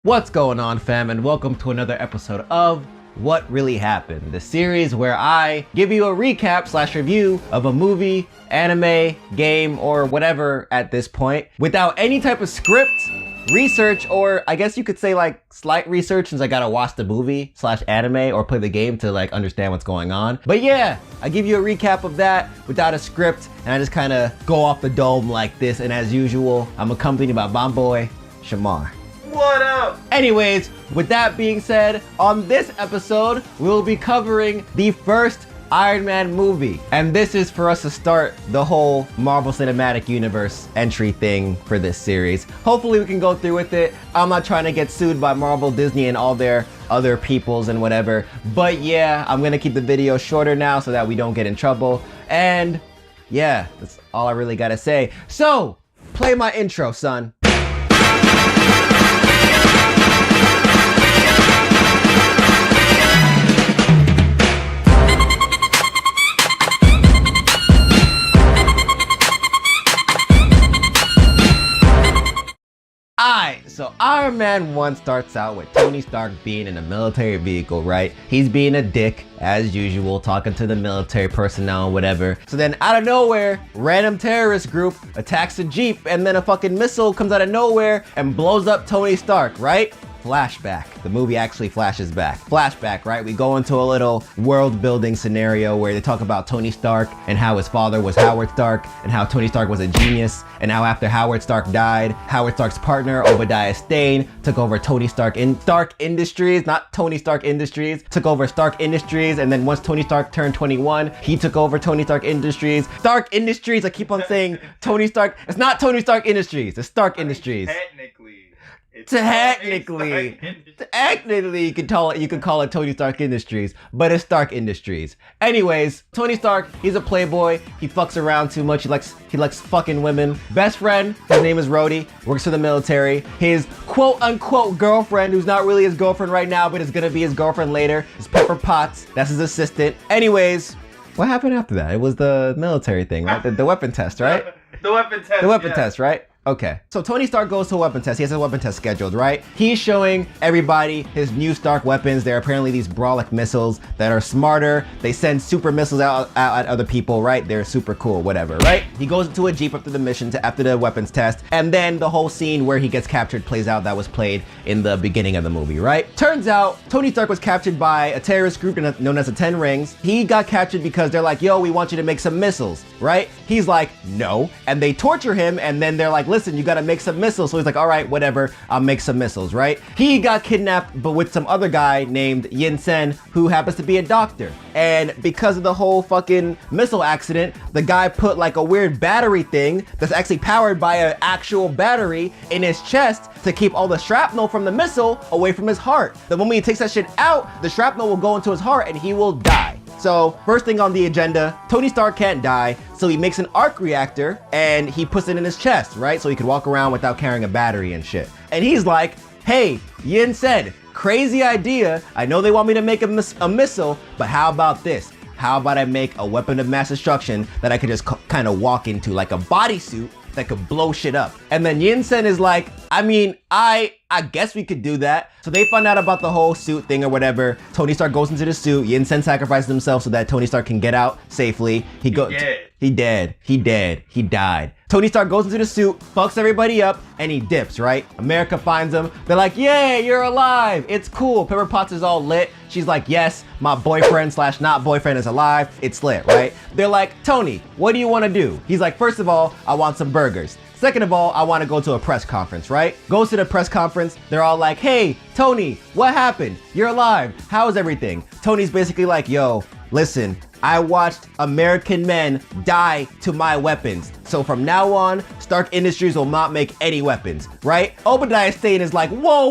What's going on, fam, and welcome to another episode of What Really Happened, the series where I give you a recap slash review of a movie, anime, game, or whatever at this point, without any type of script, research, or I guess you could say like slight research since I gotta watch the movie slash anime or play the game to like understand what's going on. But yeah, I give you a recap of that without a script, and I just kind of go off the dome like this, and as usual, I'm accompanied by Bomboy, Shamar. What up? Anyways, with that being said, on this episode, we'll be covering the first Iron Man movie. And this is for us to start the whole Marvel Cinematic Universe entry thing for this series. Hopefully we can go through with it. I'm not trying to get sued by Marvel, Disney, and all their other peoples and whatever. But yeah, I'm gonna keep the video shorter now so that we don't get in trouble. And yeah, that's all I really gotta say. So, play my intro, son. So Iron Man 1 starts out with Tony Stark being in a military vehicle, right? He's being a dick, as usual, talking to the military personnel and whatever. So then out of nowhere, random terrorist group attacks a Jeep, and then a fucking missile comes out of nowhere and blows up Tony Stark, right? Flashback. The movie actually flashes back. Flashback, right? We go into a little world building scenario where they talk about Tony Stark and how his father was Howard Stark and how Tony Stark was a genius, and how after Howard Stark died, Howard Stark's partner, Obadiah took over Tony Stark Industries, not Tony Stark Industries, took over Stark Industries, and then once Tony Stark turned 21, he took over Tony Stark Industries. Stark Industries, I keep on saying Tony Stark. It's not Tony Stark Industries, it's Stark Industries. Technically, you could call it Tony Stark Industries, but it's Stark Industries. Anyways, Tony Stark, he's a playboy. He fucks around too much. He likes fucking women. Best friend, his name is Rhodey, works for the military. His quote unquote girlfriend, who's not really his girlfriend right now, but is gonna be his girlfriend later, is Pepper Potts. That's his assistant. Anyways, what happened after that? It was the military thing, right? The weapon test, right? The weapon test. The weapon test, right? Okay, so Tony Stark goes to a weapon test. He has a weapon test scheduled, right? He's showing everybody his new Stark weapons. They're apparently these Brawlic missiles that are smarter. They send super missiles out at other people, right? They're super cool, whatever, right? He goes into a Jeep after the weapons test, and then the whole scene where he gets captured plays out that was played in the beginning of the movie, right? Turns out, Tony Stark was captured by a terrorist group known as the 10 Rings. He got captured because they're like, yo, we want you to make some missiles, right? He's like, no. And they torture him, and then they're like, listen, you gotta make some missiles. So he's like, all right, whatever, I'll make some missiles, right? He got kidnapped, but with some other guy named Yin Sen, who happens to be a doctor. And because of the whole fucking missile accident, the guy put like a weird battery thing that's actually powered by an actual battery in his chest to keep all the shrapnel from the missile away from his heart. The moment he takes that shit out, the shrapnel will go into his heart and he will die. So first thing on the agenda, Tony Stark can't die, so he makes an arc reactor and he puts it in his chest, right? So he could walk around without carrying a battery and shit. And he's like, hey, Yin said, crazy idea. I know they want me to make a missile, but how about this? How about I make a weapon of mass destruction that I could just kind of walk into, like a bodysuit that could blow shit up. And then Yin Sen is like, I mean, I guess we could do that. So they find out about the whole suit thing or whatever. Tony Stark goes into the suit. Yin Sen sacrifices himself so that Tony Stark can get out safely. He died. Tony Stark goes into the suit, fucks everybody up, and he dips, right? America finds him. They're like, yay, you're alive. It's cool. Pepper Potts is all lit. She's like, yes, my boyfriend slash not boyfriend is alive. It's lit, right? They're like, Tony, what do you want to do? He's like, first of all, I want some burgers. Second of all, I want to go to a press conference, right? Goes to the press conference. They're all like, hey, Tony, what happened? You're alive. How's everything? Tony's basically like, yo, listen, I watched American men die to my weapons. So from now on, Stark Industries will not make any weapons, right? Obadiah Stane is like, whoa,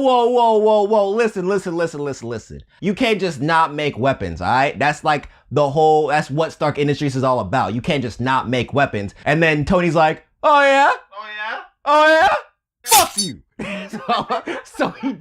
listen. You can't just not make weapons, all right? That's like that's what Stark Industries is all about. You can't just not make weapons. And then Tony's like, oh yeah? Fuck you. so he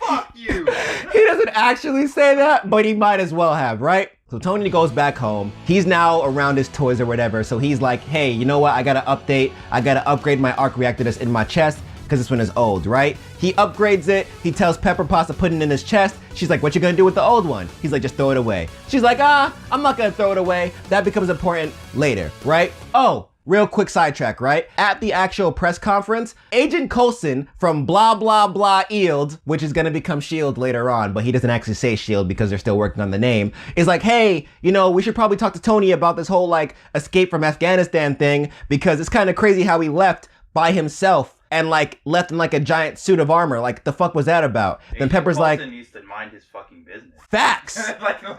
Fuck you. He doesn't actually say that, but he might as well have, right? So Tony goes back home. He's now around his toys or whatever. So he's like, hey, you know what? I gotta upgrade my arc reactor that's in my chest because this one is old, right? He upgrades it. He tells Pepper Potts to put it in his chest. She's like, what you gonna do with the old one? He's like, just throw it away. She's like, I'm not gonna throw it away. That becomes important later, right? Oh, real quick sidetrack, right? At the actual press conference, Agent Coulson from blah, blah, blah EALD, which is gonna become S.H.I.E.L.D. later on, but he doesn't actually say S.H.I.E.L.D. because they're still working on the name, is like, hey, you know, we should probably talk to Tony about this whole like escape from Afghanistan thing because it's kind of crazy how he left by himself and like left in like a giant suit of armor. Like the fuck was that about? Then Pepper's like, needs to mind his fucking business. Facts.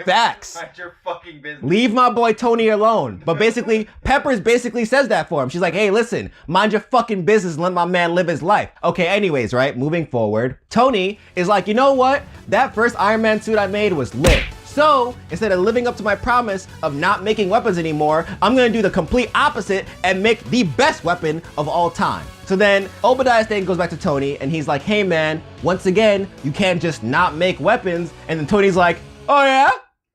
Facts. Mind your fucking business. Leave my boy Tony alone. But basically, Peppers basically says that for him. She's like, hey, listen, mind your fucking business and let my man live his life. Okay, anyways, right? Moving forward, Tony is like, you know what? That first Iron Man suit I made was lit. So instead of living up to my promise of not making weapons anymore, I'm gonna do the complete opposite and make the best weapon of all time. So then Obadiah Stane goes back to Tony and he's like, hey man, once again, you can't just not make weapons. And then Tony's like, oh yeah?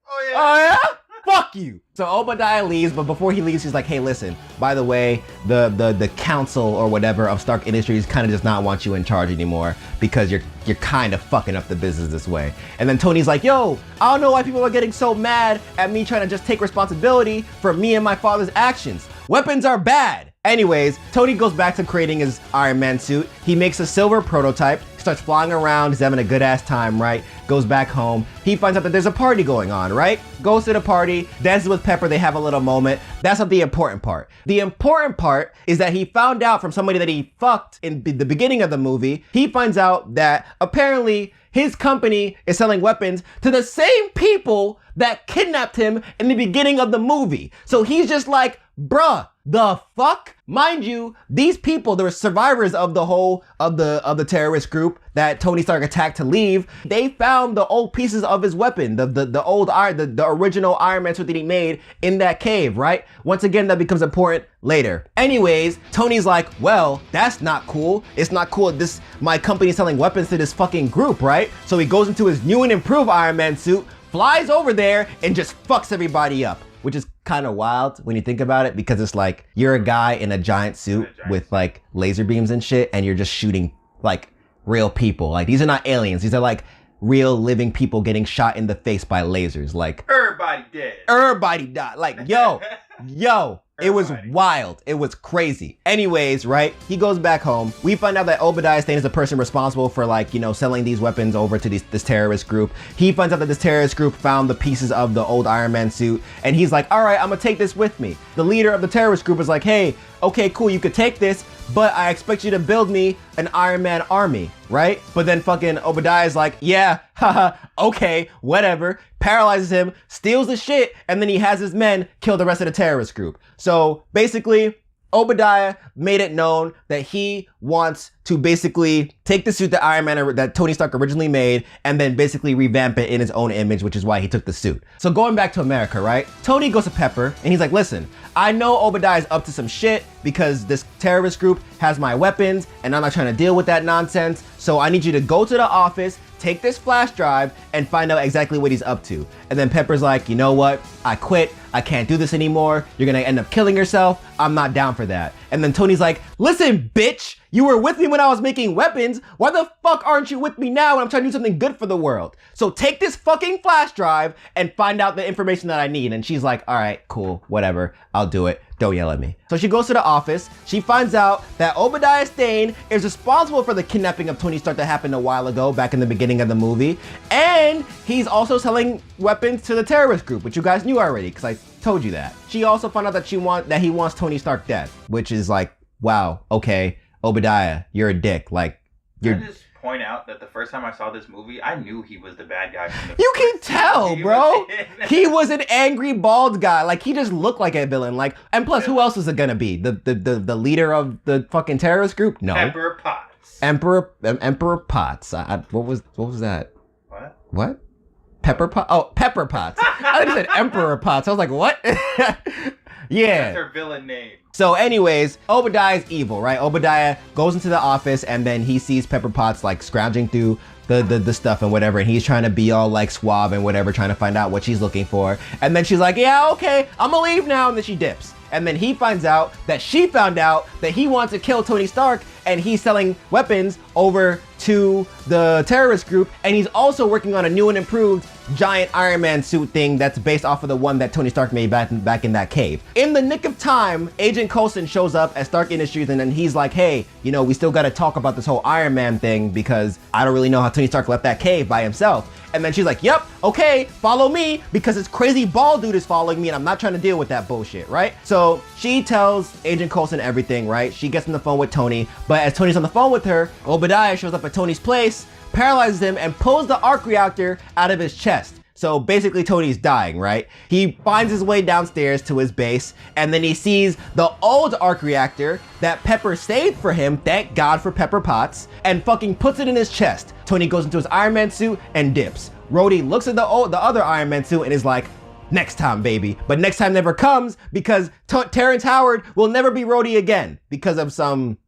Oh yeah? Oh yeah? Fuck you. So Obadiah leaves, but before he leaves, he's like, hey, listen, by the way, the council or whatever of Stark Industries kind of does not want you in charge anymore because you're kind of fucking up the business this way. And then Tony's like, yo, I don't know why people are getting so mad at me trying to just take responsibility for me and my father's actions. Weapons are bad. Anyways, Tony goes back to creating his Iron Man suit. He makes a silver prototype, starts flying around, he's having a good ass time, right? Goes back home. He finds out that there's a party going on, right? Goes to the party, dances with Pepper, they have a little moment. That's not the important part. The important part is that he found out from somebody that he fucked in the beginning of the movie. He finds out that apparently his company is selling weapons to the same people that kidnapped him in the beginning of the movie. So he's just like, bruh, the fuck? Mind you, these people, the survivors of the whole of the terrorist group that Tony Stark attacked to leave, they found the old pieces of his weapon, the original Iron Man suit that he made in that cave, right? Once again, that becomes important later. Anyways, Tony's like, well, that's not cool. It's not cool. My company's selling weapons to this fucking group, right? So he goes into his new and improved Iron Man suit, flies over there, and just fucks everybody up. Which is kind of wild when you think about it, because it's like you're a guy in a giant suit with like laser beams and shit, and you're just shooting like real people. Like these are not aliens. These are like real living people getting shot in the face by lasers. Like everybody dead. Everybody died. Like yo, it was wild. It was crazy. Anyways, right? He goes back home. We find out that Obadiah Stane is the person responsible for like, you know, selling these weapons over to this terrorist group. He finds out that this terrorist group found the pieces of the old Iron Man suit, and he's like, all right, I'm gonna take this with me. The leader of the terrorist group is like, hey, okay, cool, you could take this, but I expect you to build me an Iron Man army, right? But then fucking Obadiah's like, yeah, haha, okay, whatever. Paralyzes him, steals the shit, and then he has his men kill the rest of the terrorist group. So basically, Obadiah made it known that he wants to basically take the suit that Tony Stark originally made and then basically revamp it in his own image, which is why he took the suit. So going back to America, right? Tony goes to Pepper and he's like, listen, I know Obadiah's up to some shit because this terrorist group has my weapons and I'm not trying to deal with that nonsense. So I need you to go to the office, take this flash drive, and find out exactly what he's up to. And then Pepper's like, you know what? I quit. I can't do this anymore. You're gonna end up killing yourself. I'm not down for that. And then Tony's like, listen, bitch, you were with me when I was making weapons. Why the fuck aren't you with me now when I'm trying to do something good for the world? So take this fucking flash drive and find out the information that I need. And she's like, all right, cool, whatever. I'll do it. Don't yell at me. So she goes to the office. She finds out that Obadiah Stane is responsible for the kidnapping of Tony Stark that happened a while ago, back in the beginning of the movie. And he's also selling weapons to the terrorist group, which you guys knew already, because I told you that. She also found out that he wants Tony Stark dead, which is like, wow, okay, Obadiah, you're a dick. Like, you're... Can I just point out that the first time I saw this movie, I knew he was the bad guy from the You can tell, bro. He was an angry bald guy. Like, he just looked like a villain. Like, and plus, who else is it gonna be? The leader of the fucking terrorist group? No. Emperor Potts. Emperor Potts. What was that? What? Pepper Potts? Oh, Pepper Potts. I thought you said Emperor Potts. I was like, what? Yeah. That's her villain name. So anyways, Obadiah's evil, right? Obadiah goes into the office and then he sees Pepper Potts like scrounging through the stuff and whatever, and he's trying to be all like suave and whatever, trying to find out what she's looking for. And then she's like, yeah, okay, I'm gonna leave now, and then she dips. And then he finds out that she found out that he wants to kill Tony Stark, and he's selling weapons over to the terrorist group, and he's also working on a new and improved giant Iron Man suit thing that's based off of the one that Tony Stark made back in that cave. In the nick of time, Agent Coulson shows up at Stark Industries, and then he's like, hey, you know, we still gotta talk about this whole Iron Man thing because I don't really know how Tony Stark left that cave by himself. And then she's like, yep, okay, follow me, because this crazy bald dude is following me and I'm not trying to deal with that bullshit, right? So she tells Agent Coulson everything, right? She gets on the phone with Tony, but as Tony's on the phone with her, Obadiah shows up at Tony's place, paralyzes him, and pulls the arc reactor out of his chest. So basically Tony's dying, right? He finds his way downstairs to his base, and then he sees the old arc reactor that Pepper saved for him, thank God for Pepper Potts, and fucking puts it in his chest. Tony goes into his Iron Man suit and dips. Rhodey looks at the other Iron Man suit and is like, next time, baby. But next time never comes because Terrence Howard will never be Rhodey again because of some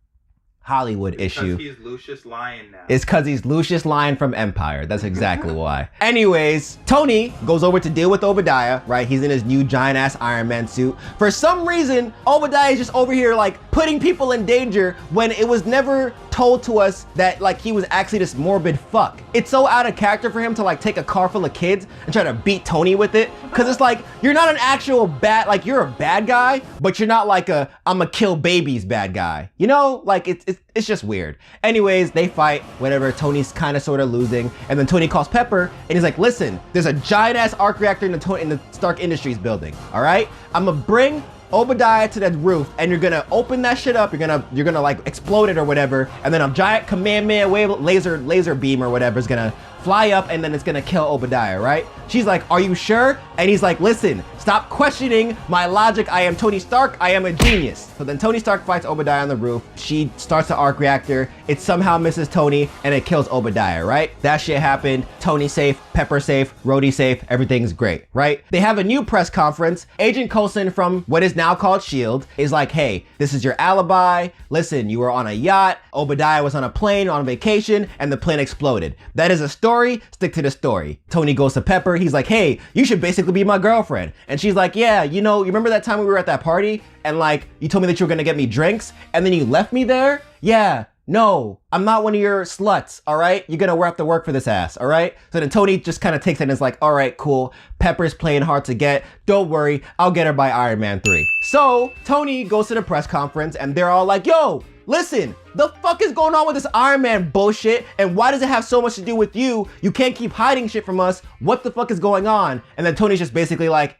Hollywood issue. Because he's Lucius Lyon now. It's because he's Lucius Lyon from Empire. That's exactly why. Anyways, Tony goes over to deal with Obadiah, right? He's in his new giant ass Iron Man suit. For some reason, Obadiah is just over here like putting people in danger when it was never told to us that like he was actually this morbid fuck. It's so out of character for him to like take a car full of kids and try to beat Tony with it. Cause it's like, you're not an actual bad, like you're a bad guy, but you're not like a, I'ma kill babies bad guy. You know, like it's just weird. Anyways, they fight, whatever. Tony's kind of sort of losing. And then Tony calls Pepper and he's like, listen, there's a giant ass arc reactor in the Stark Industries building. All right, I'm gonna bring Obadiah to that roof and you're gonna open that shit up. You're gonna like explode it or whatever. And then a giant Kamehameha wave laser beam or whatever is gonna fly up and then it's gonna kill Obadiah, right? She's like, are you sure? And he's like, listen, stop questioning my logic. I am Tony Stark, I am a genius. So then Tony Stark fights Obadiah on the roof. She starts the arc reactor. It somehow misses Tony and it kills Obadiah, right? That shit happened. Tony safe, Pepper safe, Rhodey safe, everything's great, right? They have a new press conference. Agent Coulson from what is now called S.H.I.E.L.D. is like, hey, this is your alibi. Listen, you were on a yacht. Obadiah was on a plane on vacation and the plane exploded. That is a story, stick to the story. Tony goes to Pepper. He's like, hey, you should basically be my girlfriend. And she's like, yeah, you know, you remember that time we were at that party and like you told me that you were gonna get me drinks and then you left me there? Yeah, no, I'm not one of your sluts, all right? You're gonna have to work for this ass, all right? So then Tony just kind of takes it and is like, all right, cool. Pepper's playing hard to get. Don't worry, I'll get her by Iron Man 3. So Tony goes to the press conference and they're all like, yo, listen, the fuck is going on with this Iron Man bullshit? And why does it have so much to do with you? You can't keep hiding shit from us. What the fuck is going on? And then Tony's just basically like,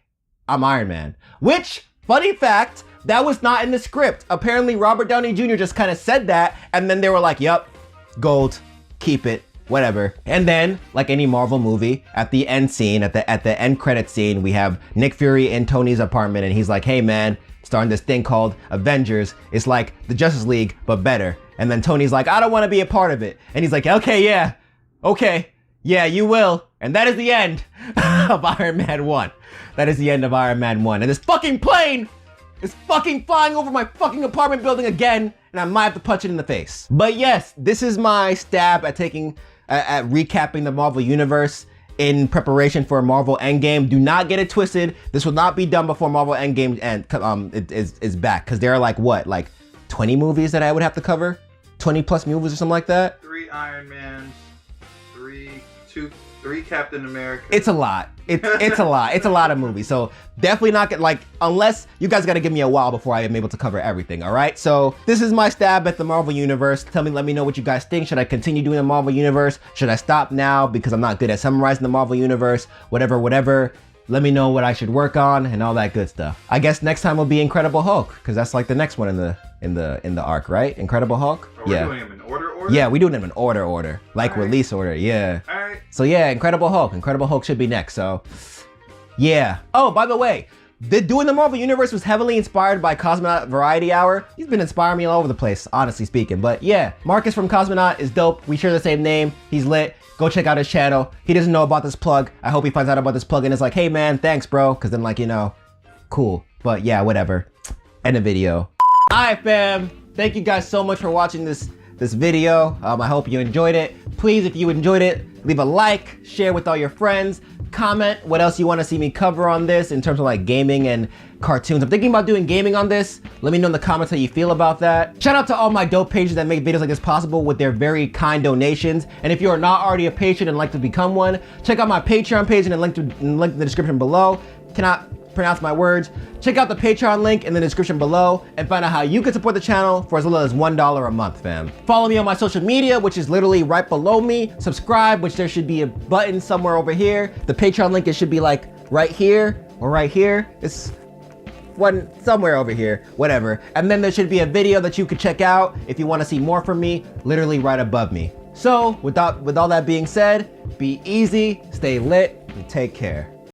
I'm Iron Man. Which, funny fact, that was not in the script. Apparently Robert Downey Jr. just kind of said that and then they were like, yep, gold, keep it, whatever. And then, like any Marvel movie, at the end scene, at the end credit scene, we have Nick Fury in Tony's apartment and he's like, hey man, starting this thing called Avengers. It's like the Justice League, but better. And then Tony's like, I don't want to be a part of it. And he's like, okay, yeah, you will. And that is the end of Iron Man 1. That is the end of Iron Man 1. And this fucking plane is fucking flying over my fucking apartment building again, and I might have to punch it in the face. But yes, this is my stab at at recapping the Marvel Universe in preparation for Marvel Endgame. Do not get it twisted. This will not be done before Marvel Endgame is back, because there are like what, like 20 movies that I would have to cover? 20 plus movies or something like that? 3 Iron Mans, 3 Captain America. It's a lot. It's a lot. It's a lot of movies. So definitely not like, unless you guys got to give me a while before I am able to cover everything. All right. So this is my stab at the Marvel Universe. Let me know what you guys think. Should I continue doing the Marvel Universe? Should I stop now because I'm not good at summarizing the Marvel Universe? Whatever. Let me know what I should work on and all that good stuff. I guess next time will be Incredible Hulk, because that's like the next one in the arc, right? Incredible Hulk. We're doing them in order? Yeah, we're doing them in order, like release order. Yeah. All right. So yeah, Incredible Hulk should be next. So yeah. Oh, by the way, doing the Marvel Universe was heavily inspired by Cosmonaut Variety Hour. He's been inspiring me all over the place, honestly speaking. But yeah, Marcus from Cosmonaut is dope. We share the same name. He's lit. Go check out his channel. He doesn't know about this plug. I hope he finds out about this plug and is like, hey man, thanks bro. Cause then like, you know, cool. But yeah, whatever. End the video. All right, fam. Thank you guys so much for watching this video. I hope you enjoyed it. Please, if you enjoyed it, leave a like, share with all your friends, comment what else you want to see me cover on this in terms of like gaming and cartoons. I'm thinking about doing gaming on this. Let me know in the comments how you feel about that. Shout out to all my dope pages that make videos like this possible with their very kind donations. And if you are not already a patron and like to become one, check out my Patreon page in the link in the description below. Cannot pronounce my words. Check out the Patreon link in the description below and find out how you can support the channel for as little as $1 a month, fam. Follow me on my social media, which is literally right below me. Subscribe, which there should be a button somewhere over here. The Patreon link, it should be like right here or right here. It's one somewhere over here, whatever. And then there should be a video that you could check out if you want to see more from me, literally right above me. So with all that being said, be easy, stay lit, and take care.